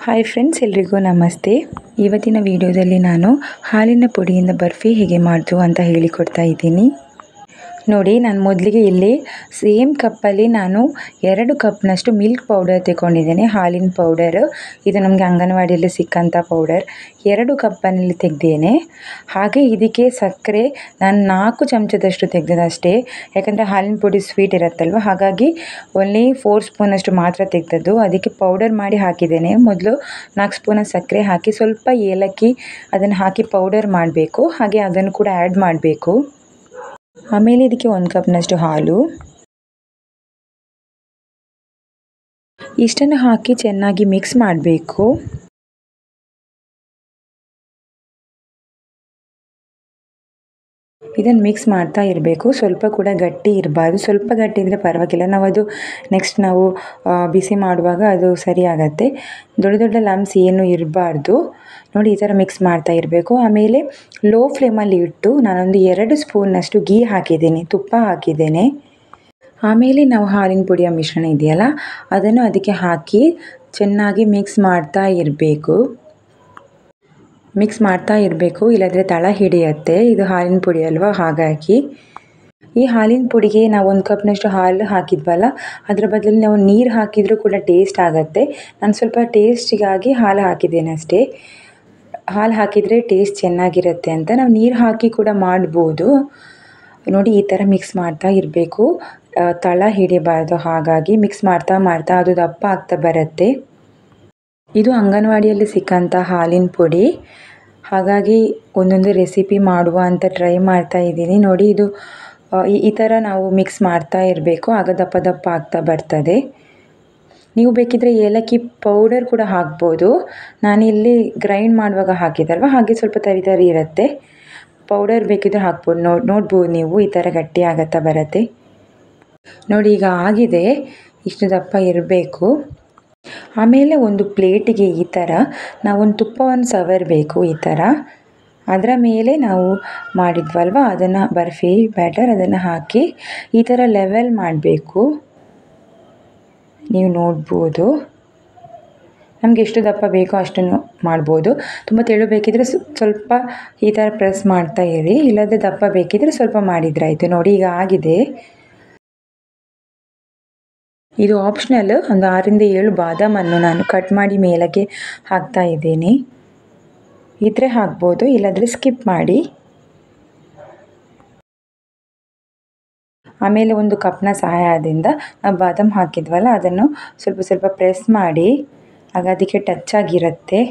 Hi friends, ಎಲ್ರಿಗೂ ನಮಸ್ತೆ. ಇವತ್ತಿನ ವಿಡಿಯೋದಲ್ಲಿ ನಾನು ಹಾಲಿನ ಪುಡಿಯಿಂದ ಬರ್ಫಿ ಹೇಗೆ ಮಾಡೋದು ಅಂತ ಹೇಳಿಕೊಡ್ತಾ ಇದ್ದೀನಿ. ನೋಡಿ, ನಾನು ಮೊದಲಿಗೆ ಇಲ್ಲಿ ಸೇಮ್ ಕಪ್ಪಲ್ಲಿ ನಾನು 2 ಕಪ್ನಷ್ಟು ಮಿಲ್ಕ್ ಪೌಡರ್ ತಗೊಂಡಿದ್ದೇನೆ. ಹಾಲಿನ ಪೌಡರ್ ಇದು ನಮಗೆ ಅಂಗನವಾಡಿಯಲ್ಲಿ ಸಿಕ್ಕಂಥ ಪೌಡರ್. 2 ಕಪ್ಪಲ್ಲಿ ತೆಗೆದೇನೆ. ಹಾಗೆ ಇದಕ್ಕೆ ಸಕ್ಕರೆ ನಾನು 4 ಚಮಚದಷ್ಟು ತೆಗೆದಷ್ಟೇ. ಯಾಕಂದರೆ ಹಾಲಿನ ಪುಡಿ ಸ್ವೀಟ್ ಇರುತ್ತಲ್ವ, ಹಾಗಾಗಿ ಓನ್ಲಿ 4 ಸ್ಪೂನಷ್ಟು ಮಾತ್ರ ತೆಗೆದದ್ದು. ಅದಕ್ಕೆ ಪೌಡರ್ ಮಾಡಿ ಹಾಕಿದ್ದೇನೆ. ಮೊದಲು 4 ಸ್ಪೂನ್ ಸಕ್ಕರೆ ಹಾಕಿ ಸ್ವಲ್ಪ ಏಲಕ್ಕಿ ಅದನ್ನು ಹಾಕಿ ಪೌಡರ್ ಮಾಡಬೇಕು. ಹಾಗೆ ಅದನ್ನು ಕೂಡ ಆ್ಯಡ್ ಮಾಡಬೇಕು. ಆಮೇಲೆ ಇದಕ್ಕೆ 1 ಕಪ್ನಷ್ಟು ಹಾಲು, ಇಷ್ಟನ್ನು ಹಾಕಿ ಚೆನ್ನಾಗಿ ಮಿಕ್ಸ್ ಮಾಡಬೇಕು. ಇದನ್ನು ಮಿಕ್ಸ್ ಮಾಡ್ತಾ ಇರಬೇಕು. ಸ್ವಲ್ಪ ಕೂಡ ಗಟ್ಟಿ ಇರಬಾರ್ದು. ಸ್ವಲ್ಪ ಗಟ್ಟಿ ಇದ್ದರೆ ಪರವಾಗಿಲ್ಲ, ನಾವು ಬಿಸಿ ಮಾಡುವಾಗ ಅದು ಸರಿ ಆಗುತ್ತೆ. ದೊಡ್ಡ ದೊಡ್ಡ ಲಮ್ಸ್ ಏನು ಇರಬಾರ್ದು. ನೋಡಿ, ಈ ಥರ ಮಿಕ್ಸ್ ಮಾಡ್ತಾ ಇರಬೇಕು. ಆಮೇಲೆ ಲೋ ಫ್ಲೇಮಲ್ಲಿ ಇಟ್ಟು ನಾನೊಂದು 2 ಸ್ಪೂನ್ನಷ್ಟು ಗೀ ಹಾಕಿದ್ದೇನೆ, ತುಪ್ಪ ಹಾಕಿದ್ದೇನೆ. ಆಮೇಲೆ ನಾವು ಹಾಲಿನ ಪುಡಿಯ ಮಿಶ್ರಣ ಇದೆಯಲ್ಲ, ಅದನ್ನು ಅದಕ್ಕೆ ಹಾಕಿ ಚೆನ್ನಾಗಿ ಮಿಕ್ಸ್ ಮಾಡ್ತಾ ಇರಬೇಕು. ಇಲ್ಲಾಂದರೆ ತಳ ಹಿಡಿಯುತ್ತೆ. ಇದು ಹಾಲಿನ ಪುಡಿ ಅಲ್ವಾ, ಹಾಗಾಗಿ ಈ ಹಾಲಿನ ಪುಡಿಗೆ ನಾವು 1 ಕಪ್ನಷ್ಟು ಹಾಲು ಹಾಕಿದ್ವಲ್ಲ, ಅದರ ಬದಲು ನಾವು ನೀರು ಹಾಕಿದರೂ ಕೂಡ ಟೇಸ್ಟ್ ಆಗುತ್ತೆ. ನಾನು ಸ್ವಲ್ಪ ಟೇಸ್ಟಿಗಾಗಿ ಹಾಲು ಹಾಕಿದ್ದೇನೆ ಅಷ್ಟೇ. ಹಾಲು ಹಾಕಿದರೆ ಟೇಸ್ಟ್ ಚೆನ್ನಾಗಿರುತ್ತೆ ಅಂತ. ನಾವು ನೀರು ಹಾಕಿ ಕೂಡ ಮಾಡ್ಬೋದು. ನೋಡಿ, ಈ ಥರ ಮಿಕ್ಸ್ ಮಾಡ್ತಾ ಇರಬೇಕು. ತಳ ಹಿಡಿಬಾರ್ದು, ಹಾಗಾಗಿ ಮಿಕ್ಸ್ ಮಾಡ್ತಾ ಅದು ದಪ್ಪ ಆಗ್ತಾ ಬರುತ್ತೆ. ಇದು ಅಂಗನವಾಡಿಯಲ್ಲಿ ಸಿಕ್ಕಂಥ ಹಾಲಿನ ಪುಡಿ, ಹಾಗಾಗಿ ಒಂದೊಂದು ರೆಸಿಪಿ ಮಾಡುವ ಅಂತ ಟ್ರೈ ಮಾಡ್ತಾ ಇದ್ದೀನಿ. ನೋಡಿ, ಇದು ಈ ಥರ ನಾವು ಮಿಕ್ಸ್ ಮಾಡ್ತಾ ಇರಬೇಕು. ಆಗ ದಪ್ಪ ದಪ್ಪ ಆಗ್ತಾ ಬರ್ತದೆ. ನೀವು ಬೇಕಿದ್ದರೆ ಏಲಕ್ಕಿ ಪೌಡರ್ ಕೂಡ ಹಾಕ್ಬೋದು. ನಾನಿಲ್ಲಿ ಗ್ರೈಂಡ್ ಮಾಡುವಾಗ ಹಾಕಿದಲ್ವ, ಹಾಗೆ ಸ್ವಲ್ಪ ತರಿ ತರಿ ಇರುತ್ತೆ. ಪೌಡರ್ ಬೇಕಿದ್ರೆ ಹಾಕ್ಬೋದು. ನೋಡ್ಬೋದು ನೀವು, ಈ ಥರ ಗಟ್ಟಿ ಆಗುತ್ತಾ ಬರುತ್ತೆ. ನೋಡಿ, ಈಗ ಆಗಿದೆ. ಇಷ್ಟು ದಪ್ಪ ಇರಬೇಕು. ಆಮೇಲೆ ಒಂದು ಪ್ಲೇಟಿಗೆ ಈ ಥರ ನಾವೊಂದು ತುಪ್ಪವನ್ನು ಸವರಬೇಕು. ಈ ಥರ ಅದರ ಮೇಲೆ ನಾವು ಮಾಡಿದ್ವಲ್ವ ಅದನ್ನು ಬರ್ಫಿ ಬ್ಯಾಟರ್ ಅದನ್ನು ಹಾಕಿ ಈ ಥರ ಲೆವೆಲ್ ಮಾಡಬೇಕು. ನೀವು ನೋಡ್ಬೋದು, ನಮಗೆ ಎಷ್ಟು ದಪ್ಪ ಬೇಕೋ ಅಷ್ಟನ್ನು ಮಾಡ್ಬೋದು. ತುಂಬ ತೆಳು ಬೇಕಿದ್ರೆ ಸ್ವಲ್ಪ ಈ ಥರ ಪ್ರೆಸ್ ಮಾಡ್ತಾ ಇರಿ, ಇಲ್ಲದೆ ದಪ್ಪ ಬೇಕಿದ್ರೆ ಸ್ವಲ್ಪ ಮಾಡಿದರೆ ಆಯಿತು. ನೋಡಿ, ಈಗ ಆಗಿದೆ. ಇದು ಆಪ್ಷನಲ್. ಒಂದು 6ರಿಂದ 7 ಬಾದಾಮನ್ನು ನಾನು ಕಟ್ ಮಾಡಿ ಮೇಲಕ್ಕೆ ಹಾಕ್ತಾ ಇದ್ದೀನಿ. ಇದ್ರೆ ಹಾಕ್ಬೋದು, ಇಲ್ಲಾಂದರೆ ಸ್ಕಿಪ್ ಮಾಡಿ. ಆಮೇಲೆ ಒಂದು ಕಪ್ನ ಸಹಾಯದಿಂದ ನಾವು ಬಾದಾಮ್ ಹಾಕಿದ್ವಲ್ಲ ಅದನ್ನು ಸ್ವಲ್ಪ ಸ್ವಲ್ಪ ಪ್ರೆಸ್ ಮಾಡಿ, ಆಗ ಅದಕ್ಕೆ ಟಚ್ ಆಗಿರುತ್ತೆ.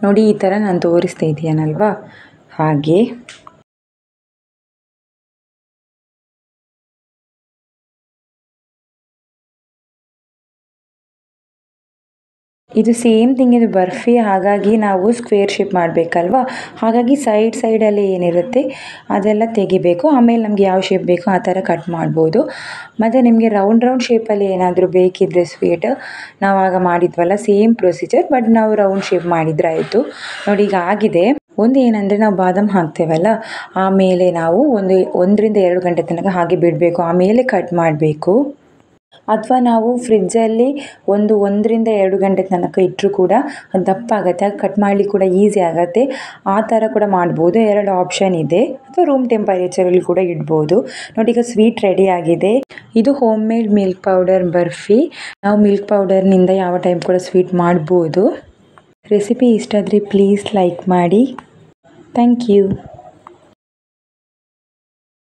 ನೋಡಿ, ಈ ಥರ ನಾನು ತೋರಿಸ್ತಾ ಇದ್ದೀನಲ್ವಾ, ಹಾಗೆ ಇದು ಸೇಮ್ ಥಿಂಗ್. ಇದು ಬರ್ಫಿ, ಹಾಗಾಗಿ ನಾವು ಸ್ಕ್ವೇರ್ ಶೇಪ್ ಮಾಡಬೇಕಲ್ವಾ, ಹಾಗಾಗಿ ಸೈಡಲ್ಲಿ ಏನಿರುತ್ತೆ ಅದೆಲ್ಲ ತೆಗಿಬೇಕು. ಆಮೇಲೆ ನಮಗೆ ಯಾವ ಶೇಪ್ ಬೇಕೋ ಆ ಥರ ಕಟ್ ಮಾಡ್ಬೋದು. ಮತ್ತು ನಿಮಗೆ ರೌಂಡ್ ಶೇಪಲ್ಲಿ ಏನಾದರೂ ಬೇಕಿದ್ದರೆ ಸ್ವೀಟ್, ನಾವು ಆಗ ಮಾಡಿದ್ವಲ್ಲ ಸೇಮ್ ಪ್ರೊಸೀಜರ್, ಬಟ್ ನಾವು ರೌಂಡ್ ಶೇಪ್ ಮಾಡಿದರೆ ಆಯಿತು. ನೋಡಿ, ಈಗ ಆಗಿದೆ. ಒಂದು ಏನಂದರೆ ನಾವು ಬಾದಾಮ್ ಹಾಕ್ತೇವಲ್ಲ, ಆಮೇಲೆ ನಾವು 1ರಿಂದ 2 ಗಂಟೆ ತನಕ ಹಾಗೆ ಬಿಡಬೇಕು. ಆಮೇಲೆ ಕಟ್ ಮಾಡಬೇಕು. ಅಥವಾ ನಾವು ಫ್ರಿಜ್ಜಲ್ಲಿ 1ರಿಂದ 2 ಗಂಟೆ ತನಕ ಇಟ್ಟರೂ ಕೂಡ ದಪ್ಪ ಆಗುತ್ತೆ. ಕಟ್ ಮಾಡಲಿಕ್ಕೆ ಕೂಡ ಈಸಿ ಆಗುತ್ತೆ. ಆ ಥರ ಕೂಡ ಮಾಡ್ಬೋದು. 2 ಆಪ್ಷನ್ ಇದೆ. ಅಥವಾ ರೂಮ್ ಟೆಂಪರೇಚರಲ್ಲಿ ಕೂಡ ಇಡ್ಬೋದು. ನೋಡಿ, ಈಗ ಸ್ವೀಟ್ ರೆಡಿ ಆಗಿದೆ. ಇದು home made milk powder barfi. ನಾವು ಮಿಲ್ಕ್ ಪೌಡರ್ನಿಂದ ಯಾವ ಟೈಪ್ ಕೂಡ ಸ್ವೀಟ್ ಮಾಡ್ಬೋದು. ರೆಸಿಪಿ ಇಷ್ಟ ಆದರೆ ಪ್ಲೀಸ್ ಲೈಕ್ ಮಾಡಿ. Thank you.